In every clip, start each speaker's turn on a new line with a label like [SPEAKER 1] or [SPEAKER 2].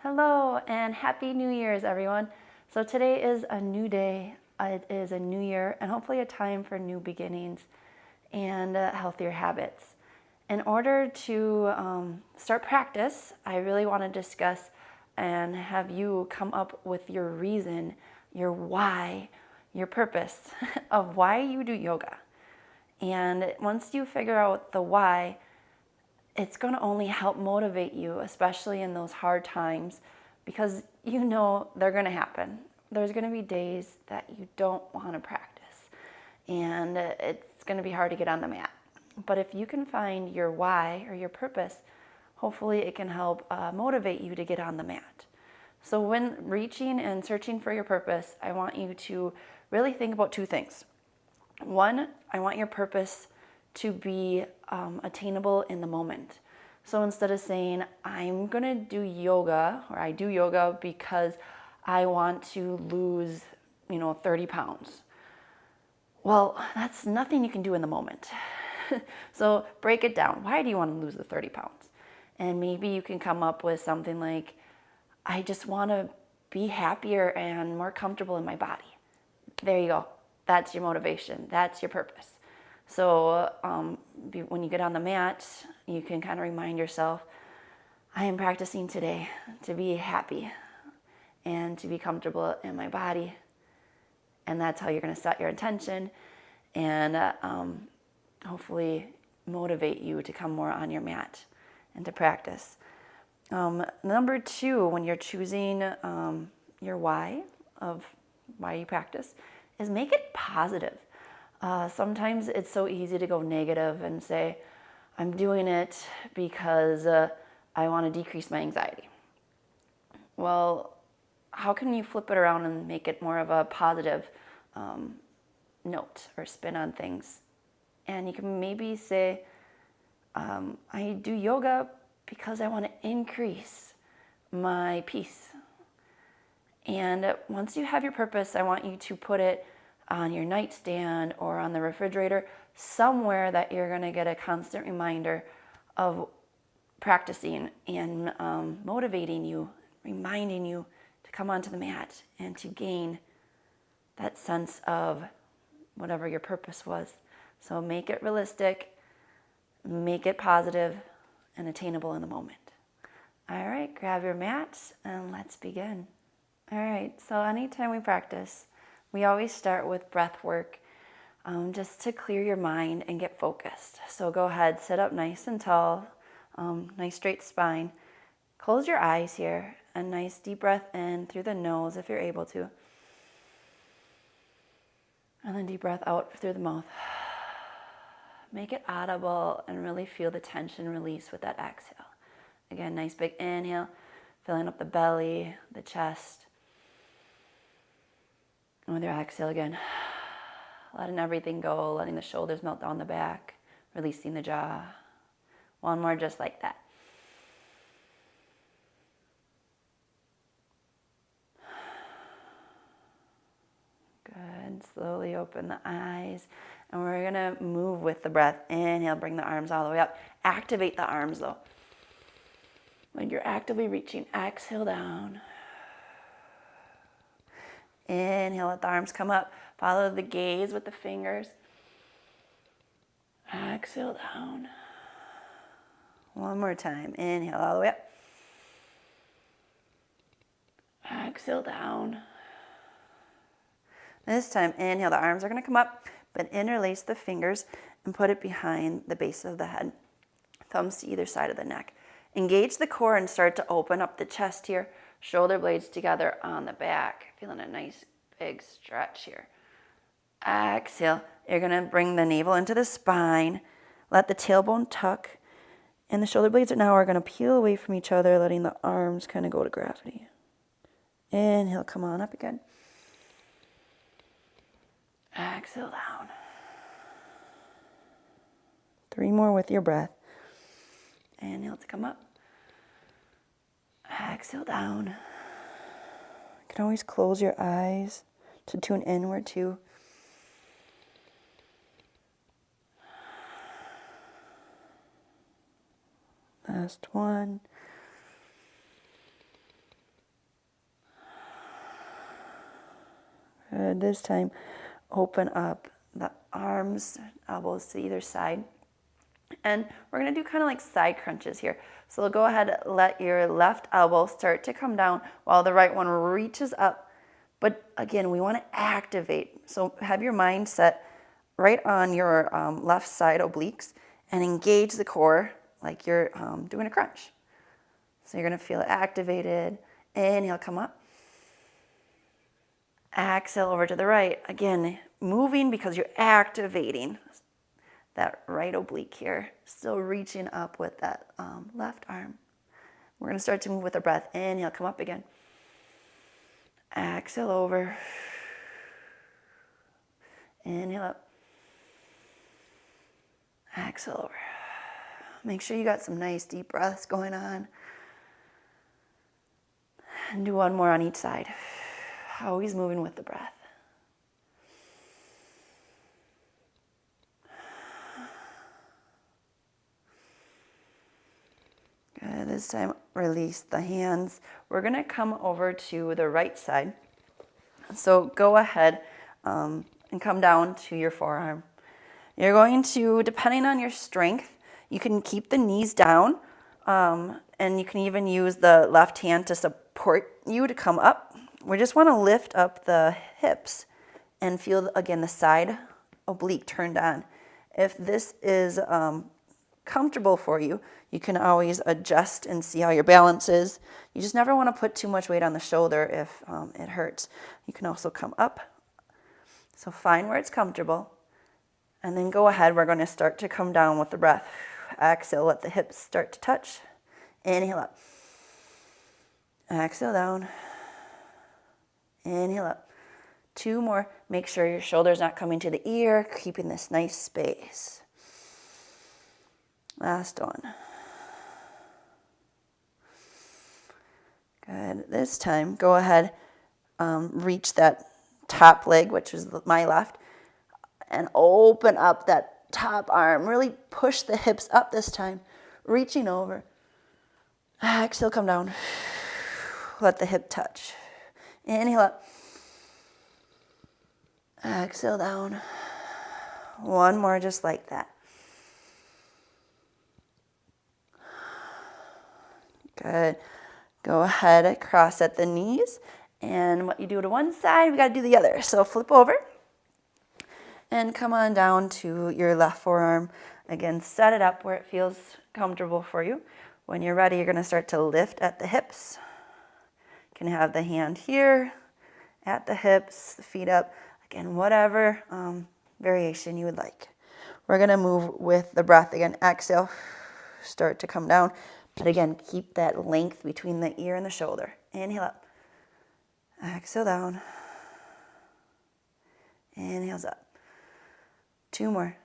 [SPEAKER 1] Hello and happy New Year's, everyone. So today is a new day. It is a new year and hopefully a time for new beginnings and healthier habits. In order to start practice, I really want to discuss and have you come up with your reason, your why, your purpose of why you do yoga. And once you figure out the why, it's going to only help motivate you, especially in those hard times, because you know they're going to happen. There's going to be days that you don't want to practice, and it's going to be hard to get on the mat. But if you can find your why or your purpose, hopefully it can help motivate you to get on the mat. So when reaching and searching for your purpose, I want you to really think about two things. One, I want your purpose to be attainable in the moment. So instead of saying, I'm going to do yoga, or I do yoga because I want to lose, 30 pounds. Well, that's nothing you can do in the moment. So break it down. Why do you want to lose the 30 pounds? And maybe you can come up with something like, I just want to be happier and more comfortable in my body. There you go. That's your motivation. That's your purpose. So when you get on the mat, you can kind of remind yourself, I am practicing today to be happy and to be comfortable in my body. And that's how you're going to set your intention and hopefully motivate you to come more on your mat and to practice. Number two, when you're choosing your why of why you practice, is make it positive. Sometimes it's so easy to go negative and say, I'm doing it because I want to decrease my anxiety. Well, how can you flip it around and make it more of a positive note or spin on things? And you can maybe say, I do yoga because I want to increase my peace. And once you have your purpose, I want you to put it on your nightstand or on the refrigerator, somewhere that you're going to get a constant reminder of practicing and motivating you, reminding you to come onto the mat and to gain that sense of whatever your purpose was. So make it realistic, make it positive and attainable in the moment. All right, grab your mat and let's begin. All right, so anytime we practice, we always start with breath work just to clear your mind and get focused. So go ahead, sit up nice and tall, nice straight spine. Close your eyes here, a nice deep breath in through the nose if you're able to. And then deep breath out through the mouth. Make it audible and really feel the tension release with that exhale. Again, nice big inhale, filling up the belly, the chest. And with your exhale again, letting everything go, letting the shoulders melt down the back, releasing the jaw. One more just like that. Good. Slowly open the eyes. And we're going to move with the breath. Inhale, bring the arms all the way up. Activate the arms though. When you're actively reaching, exhale down. Inhale, let the arms come up. Follow the gaze with the fingers. Exhale down. One more time. Inhale all the way up. Exhale down. This time, inhale, the arms are going to come up, but interlace the fingers and put it behind the base of the head. Thumbs to either side of the neck. Engage the core and start to open up the chest here. Shoulder blades together on the back. Feeling a nice big stretch here. Exhale. You're going to bring the navel into the spine. Let the tailbone tuck. And the shoulder blades now are going to peel away from each other, letting the arms kind of go to gravity. Inhale, come on up again. Exhale down. 3 more with your breath. Inhale to come up. Exhale down. You can always close your eyes to tune inward too. Last one. Good. This time, open up the arms, elbows to either side. And we're going to do kind of like side crunches here. So go ahead, let your left elbow start to come down while the right one reaches up. But again, we want to activate. So have your mind set right on your left side obliques and engage the core like you're doing a crunch. So you're going to feel it activated. Inhale, come up. Exhale over to the right. Again, moving because you're activating that right oblique here. Still reaching up with that left arm. We're going to start to move with the breath. Inhale, come up again. Exhale over. Inhale up. Exhale over. Make sure you got some nice deep breaths going on. And do one more on each side. Always moving with the breath. Good. This time, release the hands. We're going to come over to the right side. So go ahead and come down to your forearm. You're going to, depending on your strength, you can keep the knees down, and you can even use the left hand to support you to come up. We just want to lift up the hips and feel, again, the side oblique turned on. If this is comfortable for you, you can always adjust and see how your balance is. You just never want to put too much weight on the shoulder if it hurts. You can also come up. So find where it's comfortable. And then go ahead, we're going to start to come down with the breath. Exhale, let the hips start to touch. Inhale up. Exhale down. Inhale up. 2 more. Make sure your shoulder's not coming to the ear, keeping this nice space. Last one. Good. This time, go ahead, reach that top leg, which is my left, and open up that top arm. Really push the hips up this time, reaching over. Exhale, come down. Let the hip touch. Inhale up. Exhale down. One more just like that. Good. Go ahead, cross at the knees. And what you do to one side, we got to do the other. So flip over. And come on down to your left forearm. Again, set it up where it feels comfortable for you. When you're ready, you're going to start to lift at the hips. You can have the hand here, at the hips, the feet up. Again, whatever variation you would like. We're going to move with the breath again. Exhale, start to come down. But again, keep that length between the ear and the shoulder. Inhale up. Exhale down. Inhales up. 2 more.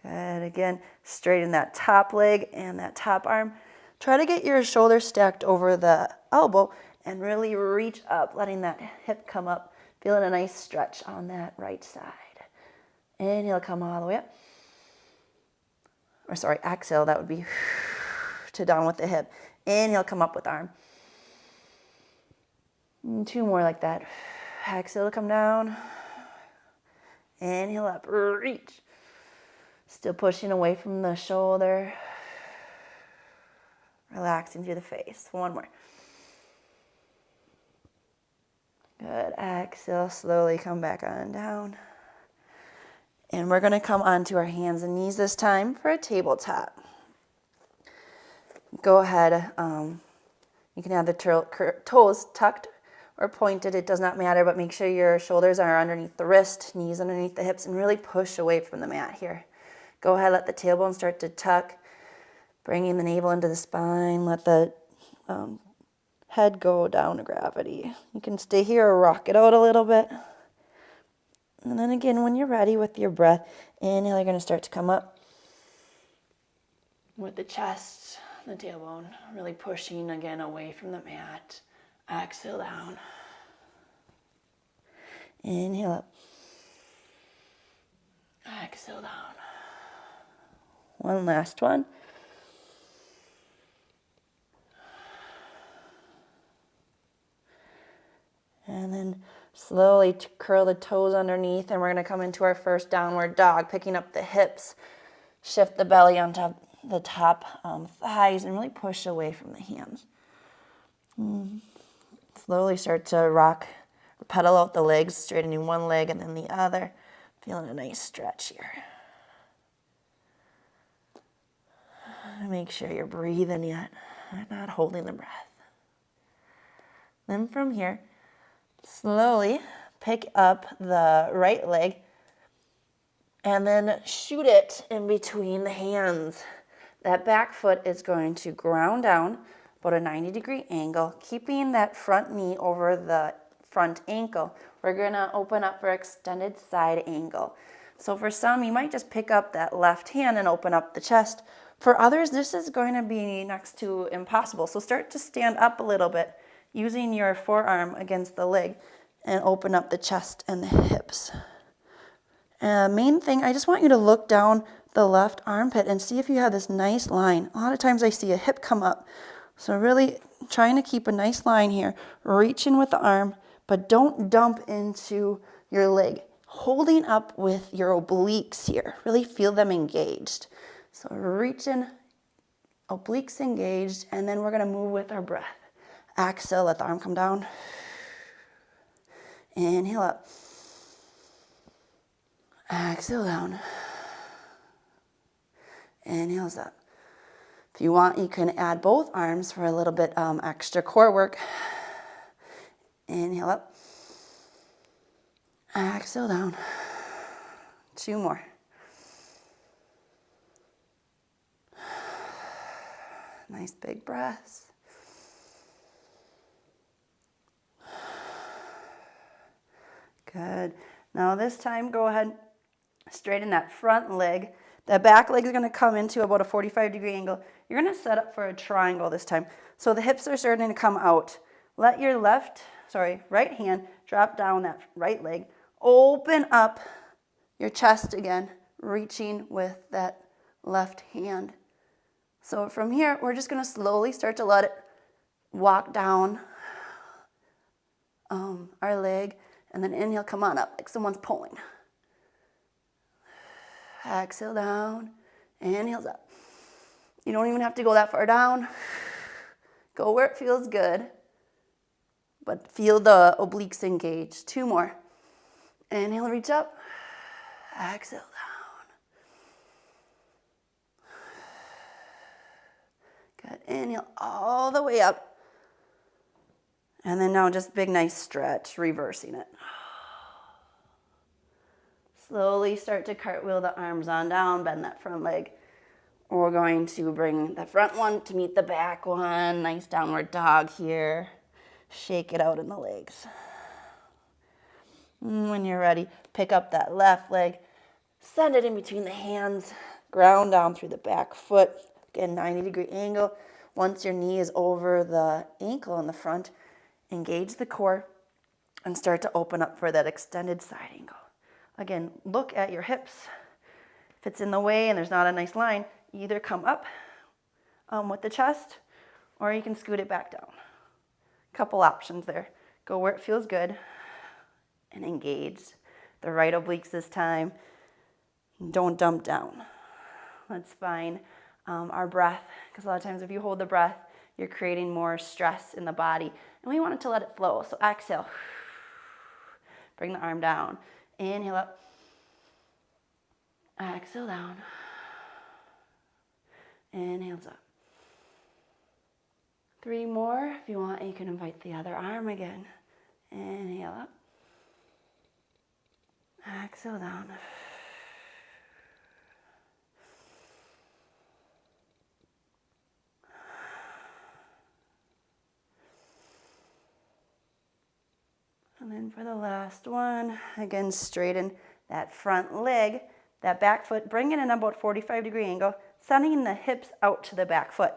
[SPEAKER 1] Good. Again, straighten that top leg and that top arm. Try to get your shoulders stacked over the elbow and really reach up, letting that hip come up. Feeling a nice stretch on that right side. Inhale, come all the way up. Or sorry, exhale, that would be to down with the hip. Inhale, come up with arm. 2 more like that. Exhale to come down. Inhale up, reach. Still pushing away from the shoulder. Relaxing through the face. 1 more. Good. Exhale, slowly come back on down. And we're going to come onto our hands and knees this time for a tabletop. Go ahead. You can have the toes tucked or pointed. It does not matter, but make sure your shoulders are underneath the wrist, knees underneath the hips, and really push away from the mat here. Go ahead, let the tailbone start to tuck, bringing the navel into the spine. Let the head go down to gravity. You can stay here or rock it out a little bit. And then again, when you're ready with your breath, inhale, you're going to start to come up with the chest, the tailbone, really pushing again away from the mat. Exhale down. Inhale up. Exhale down. One last one. And then slowly curl the toes underneath, and we're gonna come into our first downward dog, picking up the hips, shift the belly onto the top thighs, and really push away from the hands. Slowly start to rock, pedal out the legs, straightening one leg and then the other. Feeling a nice stretch here. Make sure you're breathing yet, not holding the breath. Then from here, slowly pick up the right leg and then shoot it in between the hands. That back foot is going to ground down about a 90-degree angle, keeping that front knee over the front ankle. We're gonna open up for extended side angle. So for some, you might just pick up that left hand and open up the chest. For others, this is going to be next to impossible. So start to stand up a little bit, using your forearm against the leg, and open up the chest and the hips. Main thing, I just want you to look down the left armpit and see if you have this nice line. A lot of times I see a hip come up. So really trying to keep a nice line here. Reach in with the arm, but don't dump into your leg. Holding up with your obliques here. Really feel them engaged. So reach in, obliques engaged, and then we're gonna move with our breath. Exhale, let the arm come down. Inhale up. Exhale down. Inhales up. If you want, you can add both arms for a little bit extra core work. Inhale up. Exhale down. 2 more. Nice big breaths. Good. Now this time, go ahead, straighten that front leg. That back leg is going to come into about a 45-degree angle. You're going to set up for a triangle this time. So the hips are starting to come out. Let your right hand drop down that right leg. Open up your chest again, reaching with that left hand. So from here, we're just going to slowly start to let it walk down our leg. And then inhale, come on up like someone's pulling. Exhale down, inhales up. You don't even have to go that far down. Go where it feels good, but feel the obliques engaged. 2 more. Inhale, reach up. Exhale down. Good. Inhale all the way up. And then now just big, nice stretch, reversing it. Slowly start to cartwheel the arms on down, bend that front leg. We're going to bring the front one to meet the back one. Nice downward dog here. Shake it out in the legs. When you're ready, pick up that left leg, send it in between the hands, ground down through the back foot. Again, 90-degree angle. Once your knee is over the ankle in the front, engage the core and start to open up for that extended side angle. Again, look at your hips. If it's in the way and there's not a nice line, either come up with the chest or you can scoot it back down. Couple options there. Go where it feels good and engage the right obliques this time. Don't dump down. Let's find our breath, because a lot of times if you hold the breath, you're creating more stress in the body. And we want it to let it flow. So exhale. Bring the arm down. Inhale up. Exhale down. Inhales up. 3 more. If you want, you can invite the other arm again. Inhale up. Exhale down. And then for the last one, again, straighten that front leg, that back foot, bring it in about 45-degree angle, sending the hips out to the back foot.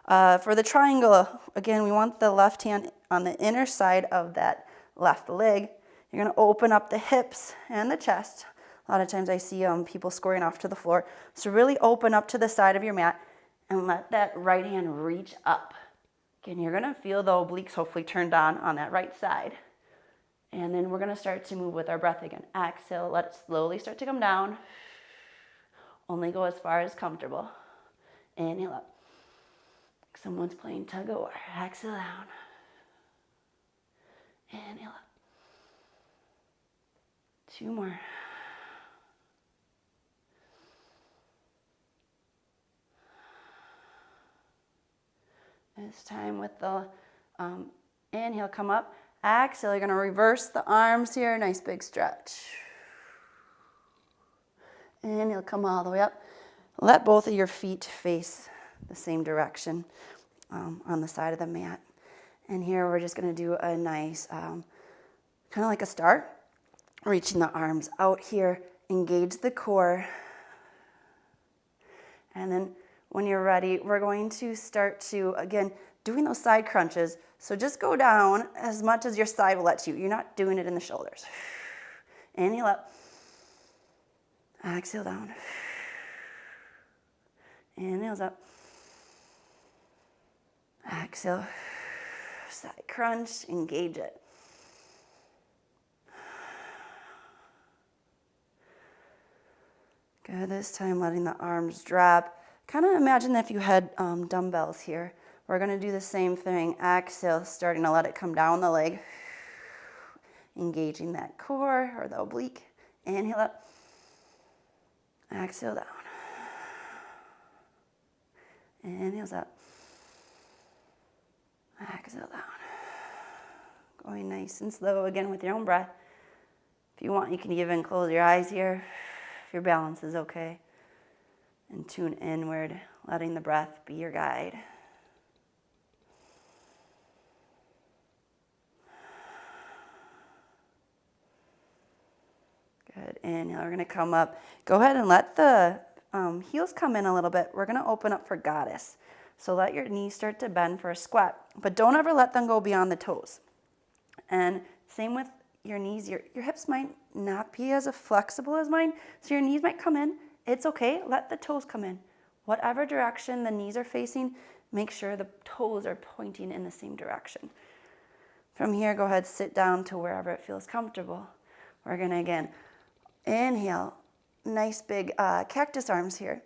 [SPEAKER 1] For the triangle, again, we want the left hand on the inner side of that left leg. You're going to open up the hips and the chest. A lot of times I see people scoring off to the floor. So really open up to the side of your mat and let that right hand reach up. Again, you're gonna feel the obliques hopefully turned on that right side. And then we're gonna start to move with our breath again. Exhale, let it slowly start to come down. Only go as far as comfortable. Inhale up. Someone's playing tug of war. Exhale down. Inhale up. 2 more. This time with the inhale, come up. Exhale, you're gonna reverse the arms here. Nice big stretch. Inhale, come all the way up. Let both of your feet face the same direction on the side of the mat. And here we're just gonna do a nice, kind of like a start. Reaching the arms out here, engage the core. And then when you're ready, we're going to start to, again, doing those side crunches. So just go down as much as your side will let you. You're not doing it in the shoulders. Inhale up. Exhale down. Inhales up. Exhale. Side crunch, engage it. Good, this time letting the arms drop. Kind of imagine if you had dumbbells here. We're gonna do the same thing. Exhale, starting to let it come down the leg. Engaging that core or the oblique. Inhale up. Exhale down. Inhales up. Exhale down. Going nice and slow again with your own breath. If you want, you can even close your eyes here. If your balance is okay. And tune inward, letting the breath be your guide. Good, inhale, we're gonna come up. Go ahead and let the heels come in a little bit. We're gonna open up for goddess. So let your knees start to bend for a squat, but don't ever let them go beyond the toes. And same with your knees, your hips might not be as flexible as mine, so your knees might come in. It's okay, let the toes come in. Whatever direction the knees are facing, make sure the toes are pointing in the same direction. From here, go ahead, sit down to wherever it feels comfortable. We're gonna, again, inhale, nice big cactus arms here.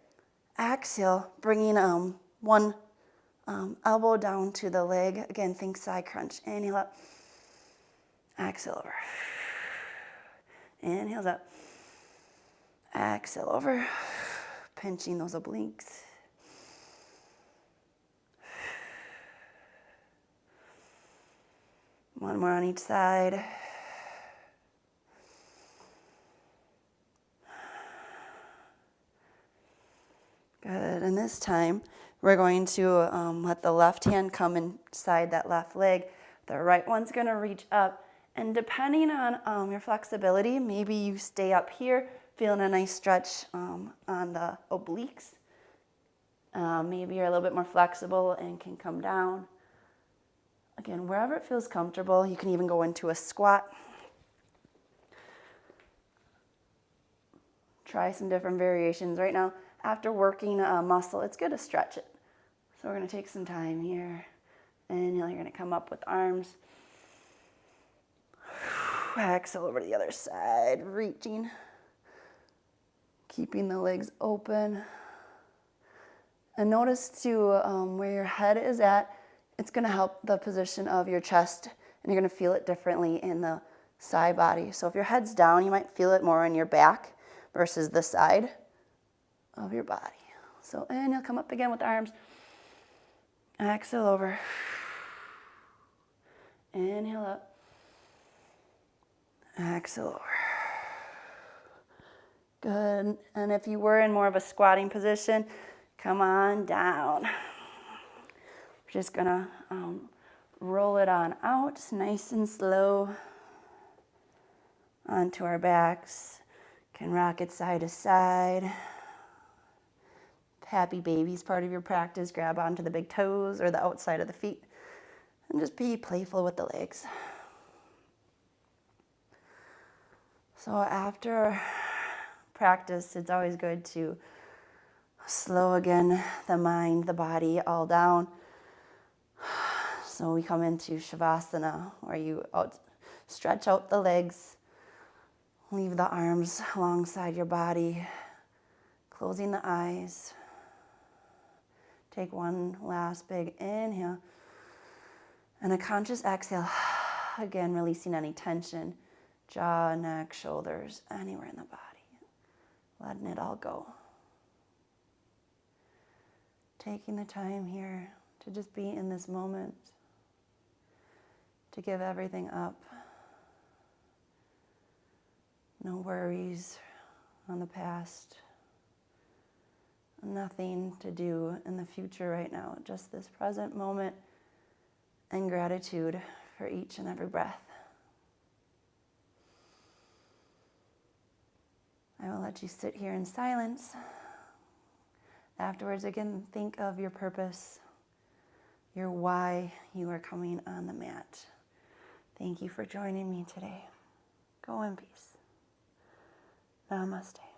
[SPEAKER 1] Exhale, bringing one elbow down to the leg. Again, think side crunch. Inhale up. Exhale over. Inhales up. Exhale over. Pinching those obliques. One more on each side. Good, and this time we're going to let the left hand come inside that left leg. The right one's gonna reach up, and depending on your flexibility, maybe you stay up here, feeling a nice stretch on the obliques. Maybe you're a little bit more flexible and can come down. Again, wherever it feels comfortable, you can even go into a squat. Try some different variations. Right now, after working a muscle, it's good to stretch it. So we're gonna take some time here. And you're gonna come up with arms. Exhale over to the other side, reaching. Keeping the legs open. And notice too, where your head is at, it's gonna help the position of your chest, and you're gonna feel it differently in the side body. So if your head's down, you might feel it more in your back versus the side of your body. So, and you'll come up again with the arms. Exhale over. Inhale up. Exhale over. Good. And if you were in more of a squatting position, come on down. We're just gonna roll it on out, just nice and slow, onto our backs. Can rock it side to side. Happy baby's part of your practice. Grab onto the big toes or the outside of the feet and just be playful with the legs. So after practice, it's always good to slow again the mind, the body all down. So we come into Shavasana, where you stretch out the legs, leave the arms alongside your body, closing the eyes. Take one last big inhale and a conscious exhale. Again, releasing any tension, jaw, neck, shoulders, anywhere in the body. Letting it all go. Taking the time here to just be in this moment, to give everything up. No worries on the past. Nothing to do in the future right now. Just this present moment and gratitude for each and every breath. I will let you sit here in silence. Afterwards, again, think of your purpose, your why you are coming on the mat. Thank you for joining me today. Go in peace. Namaste.